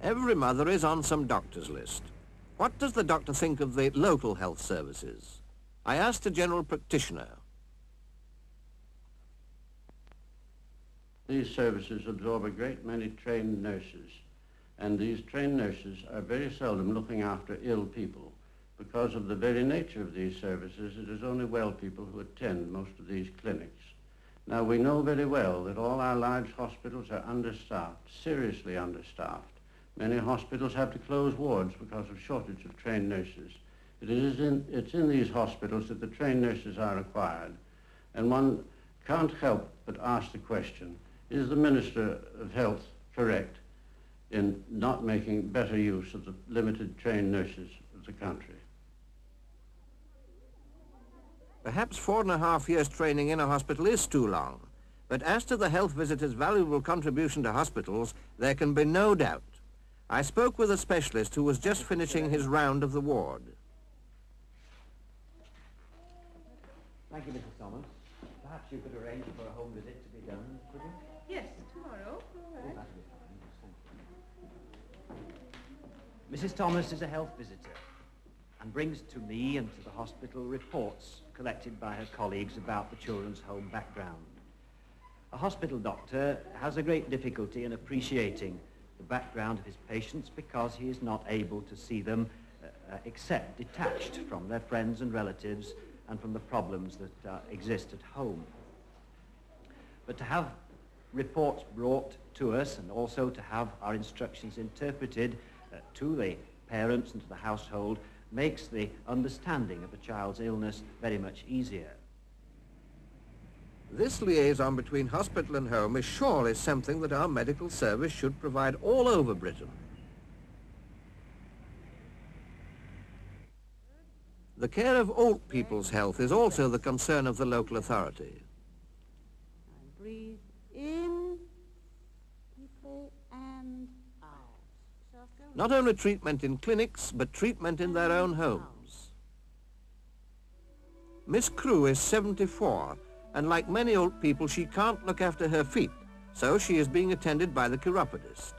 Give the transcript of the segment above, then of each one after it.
Every mother is on some doctor's list. What does the doctor think of the local health services? I asked a general practitioner. These services absorb a great many trained nurses, and these trained nurses are very seldom looking after ill people. Because of the very nature of these services, it is only well people who attend most of these clinics. Now, we know very well that all our large hospitals are understaffed, seriously understaffed. Many hospitals have to close wards because of shortage of trained nurses. It's in these hospitals that the trained nurses are required, and one can't help but ask the question, is the Minister of Health correct in not making better use of the limited trained nurses of the country? Perhaps 4.5 years training in a hospital is too long, but as to the health visitor's valuable contribution to hospitals, there can be no doubt. I spoke with a specialist who was just finishing his round of the ward. Thank you, Mrs. Thomas. Perhaps you could arrange for a home visit to be done, could you? Yes, tomorrow. All right. That'll be fine. Thank you. Mrs. Thomas is a health visitor and brings to me and to the hospital reports collected by her colleagues about the children's home background. A hospital doctor has a great difficulty in appreciating the background of his patients because he is not able to see them except detached from their friends and relatives and from the problems that exist at home. But to have reports brought to us and also to have our instructions interpreted to the parents and to the household makes the understanding of a child's illness very much easier. This liaison between hospital and home is surely something that our medical service should provide all over Britain. The care of old people's health is also the concern of the local authority. Breathe in deeply and out. Not only treatment in clinics, but treatment in their own homes. Miss Crewe is 74, and like many old people, she can't look after her feet, so she is being attended by the chiropodist.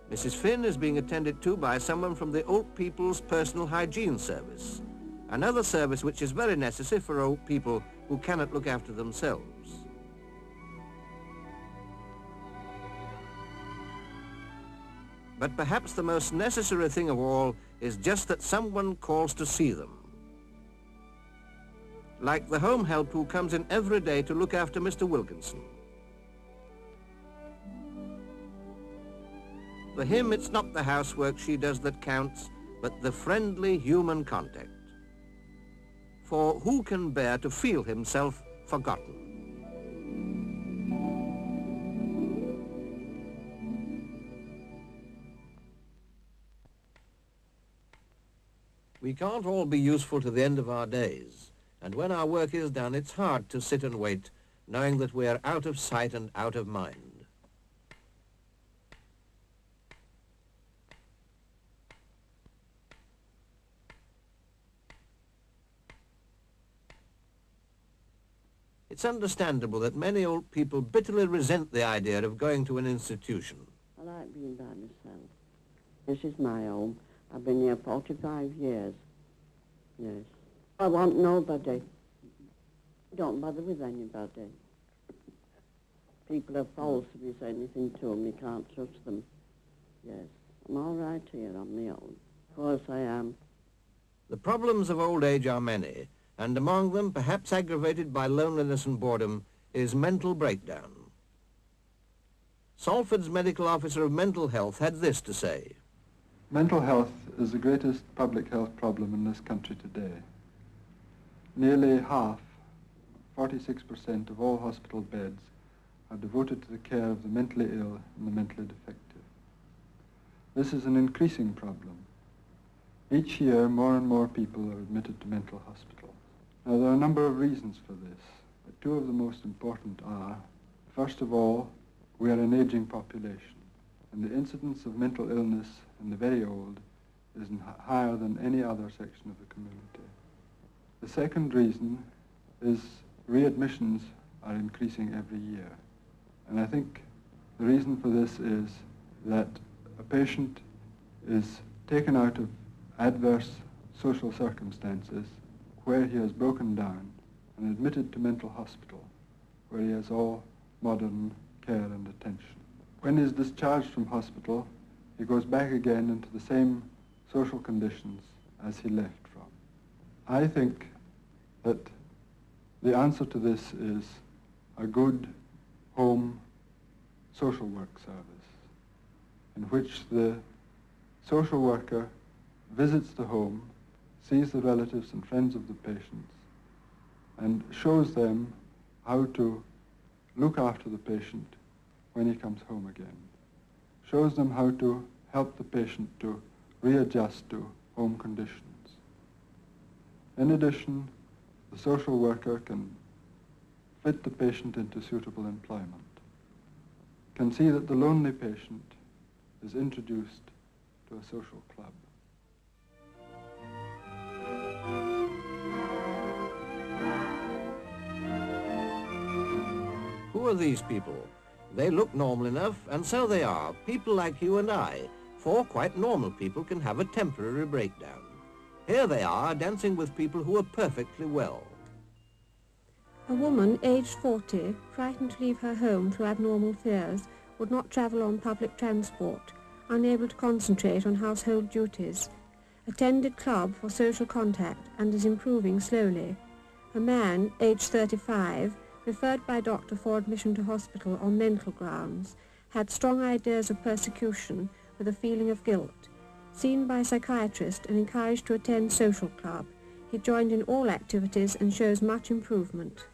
Mrs. Finn is being attended to by someone from the Old People's Personal Hygiene Service, another service which is very necessary for old people who cannot look after themselves. But perhaps the most necessary thing of all is just that someone calls to see them. Like the home help who comes in every day to look after Mr. Wilkinson. For him, it's not the housework she does that counts, but the friendly human contact. For who can bear to feel himself forgotten? We can't all be useful to the end of our days, and when our work is done, it's hard to sit and wait, knowing that we are out of sight and out of mind. It's understandable that many old people bitterly resent the idea of going to an institution. I like being by myself. This is my home. I've been here 45 years. Yes. I want nobody. Don't bother with anybody. People are false if you say anything to them. You can't trust them. Yes. I'm all right here on my own. Of course I am. The problems of old age are many, and among them, perhaps aggravated by loneliness and boredom, is mental breakdown. Salford's medical officer of mental health had this to say. Mental health is the greatest public health problem in this country today. Nearly half, 46% of all hospital beds are devoted to the care of the mentally ill and the mentally defective. This is an increasing problem. Each year, more and more people are admitted to mental hospitals. Now, there are a number of reasons for this, but two of the most important are, first of all, we are an aging population, and the incidence of mental illness in the very old is higher than any other section of the community. The second reason is readmissions are increasing every year. And I think the reason for this is that a patient is taken out of adverse social circumstances where he has broken down and admitted to mental hospital, where he has all modern care and attention. When he is discharged from hospital, he goes back again into the same social conditions as he left from. I think that the answer to this is a good home social work service, in which the social worker visits the home, sees the relatives and friends of the patients, and shows them how to look after the patient when he comes home again. Shows them how to help the patient to readjust to home conditions. In addition, the social worker can fit the patient into suitable employment, can see that the lonely patient is introduced to a social club. Who are these people? They look normal enough, and so they are, people like you and I. 4 quite normal people can have a temporary breakdown. Here they are, dancing with people who are perfectly well. A woman, aged 40, frightened to leave her home through abnormal fears, would not travel on public transport, unable to concentrate on household duties, attended club for social contact and is improving slowly. A man, aged 35, referred by doctor for admission to hospital on mental grounds, had strong ideas of persecution with a feeling of guilt. Seen by psychiatrist and encouraged to attend social club, he joined in all activities and shows much improvement.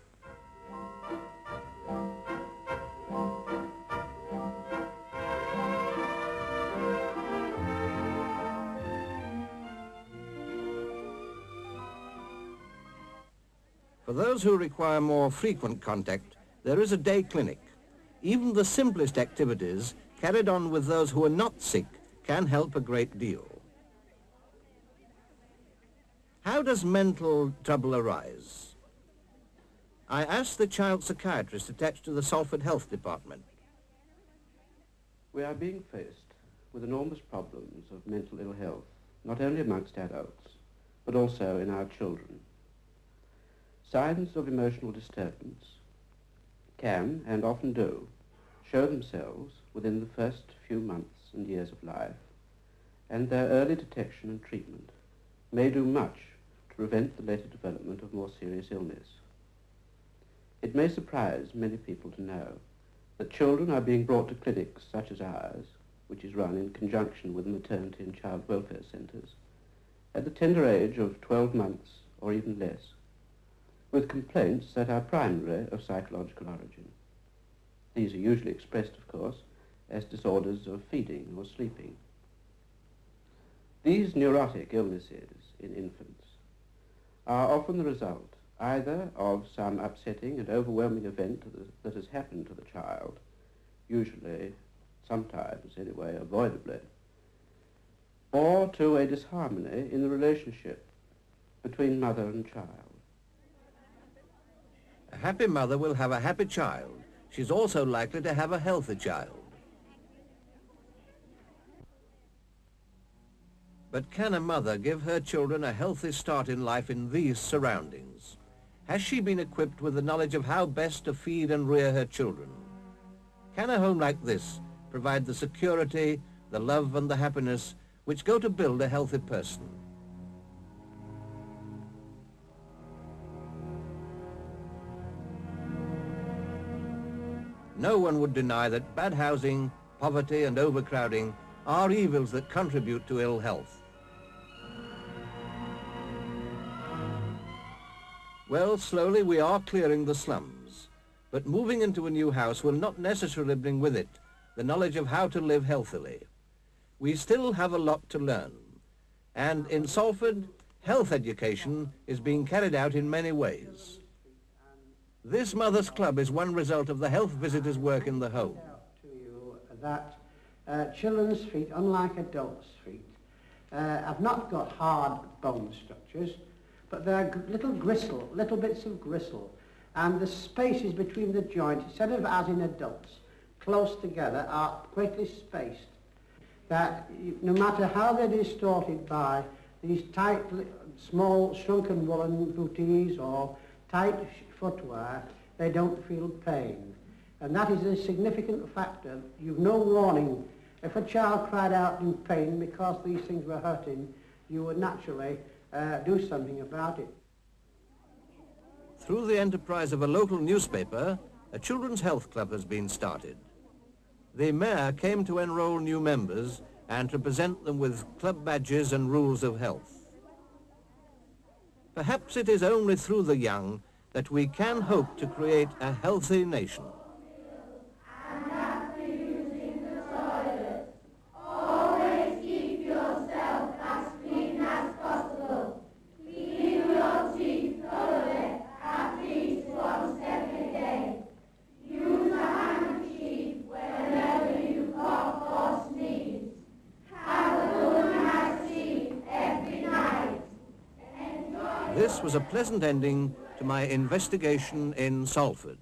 For those who require more frequent contact, there is a day clinic. Even the simplest activities carried on with those who are not sick can help a great deal. How does mental trouble arise? I asked the child psychiatrist attached to the Salford Health Department. We are being faced with enormous problems of mental ill health, not only amongst adults, but also in our children. Signs of emotional disturbance can, and often do, show themselves within the first few months and years of life, and their early detection and treatment may do much to prevent the later development of more serious illness. It may surprise many people to know that children are being brought to clinics such as ours, which is run in conjunction with maternity and child welfare centres, at the tender age of 12 months or even less, with complaints that are primarily of psychological origin. These are usually expressed, of course, as disorders of feeding or sleeping. These neurotic illnesses in infants are often the result either of some upsetting and overwhelming event that has happened to the child, usually, sometimes anyway, avoidably, or to a disharmony in the relationship between mother and child. A happy mother will have a happy child. She's also likely to have a healthy child. But can a mother give her children a healthy start in life in these surroundings? Has she been equipped with the knowledge of how best to feed and rear her children? Can a home like this provide the security, the love and the happiness which go to build a healthy person? No one would deny that bad housing, poverty and overcrowding are evils that contribute to ill health. Well, slowly we are clearing the slums, but moving into a new house will not necessarily bring with it the knowledge of how to live healthily. We still have a lot to learn, and in Salford, health education is being carried out in many ways. This Mothers Club is one result of the health visitors' work in the home. To you that children's feet, unlike adults' feet, have not got hard bone structures, but they're little bits of gristle, and the spaces between the joints, instead of as in adults, close together, are greatly spaced. that no matter how they're distorted by these tight, small, shrunken woolen booties or tight footwear, they don't feel pain. And that is a significant factor. You've no warning. If a child cried out in pain because these things were hurting, you would naturally do something about it. Through the enterprise of a local newspaper, a children's health club has been started. The mayor came to enroll new members and to present them with club badges and rules of health. Perhaps it is only through the young that we can hope to create a healthy nation. This was a pleasant ending to my investigation in Salford.